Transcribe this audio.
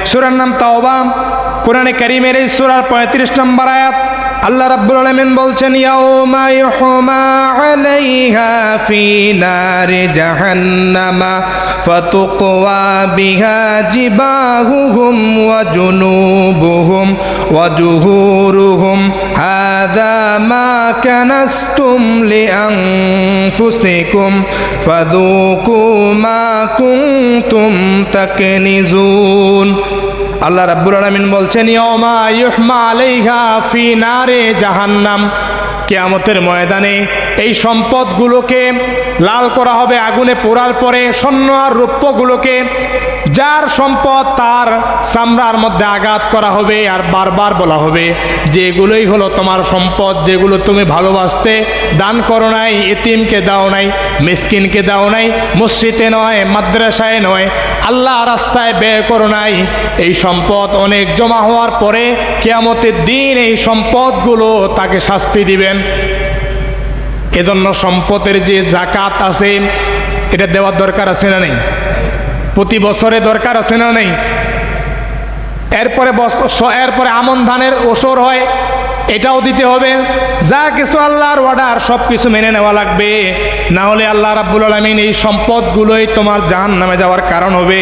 সূরার নাম তাওবা। কোরআনে কারীমের এই সূরার 35 নম্বর আয়াত আল্লাহ রাব্বুল আলামিন বলছেন, ইয়াউমা ইউহমা আলাইহা ফি নারি জাহান্নামা ফাতুকওয়া বিহা জিবাহুহুম ওয়া জুনুবুহুম ওয়া জুহুরুহুম হাযা মা কানাসতুম লিআনফুসিকুম ফাযুকু মা কুনতুম তাকনিজুন। আল্লাহ রাব্বুল আলামিন বলছেন, ইয়াউমা ইউহমা আলাইহা ফি নারে জাহান্নাম, কিয়ামতের ময়দানে এই সম্পদগুলোকে লাল করা হবে আগুনে পোড়ার পরে, স্বর্ণ আর রৌপ্যগুলোকে, যার সম্পদ তার চামড়ার মধ্যে আঘাত করা হবে আর বারবার বলা হবে যে এগুলোই হলো তোমার সম্পদ, যেগুলো তুমি ভালোবাসতে, দান করো নাই, এতিমকে দাও নাই, মিসকিনকে দাও নাই, মসজিদে নয়, মাদ্রাসায় নয়, আল্লাহ রাস্তায় ব্যয় করো নাই। এই সম্পদ অনেক জমা হওয়ার পরে কিয়ামতের দিন এই সম্পদগুলো তাকে শাস্তি দিবেন। এজন্য সম্পদের যে যাকাত আছে এটা দেওয়ার দরকার আছে না নেই? প্রতি বছরে দরকার আছে না নেই? এরপরে আমন ধানের ওসর হয়, এটাও দিতে হবে। যা কিছু আল্লাহর অর্ডার সব কিছু মেনে নেওয়া লাগবে, না হলে আল্লাহ রাব্বুল আলামিন এই সম্পদগুলোই তোমার জাহান্নামে যাওয়ার কারণ হবে।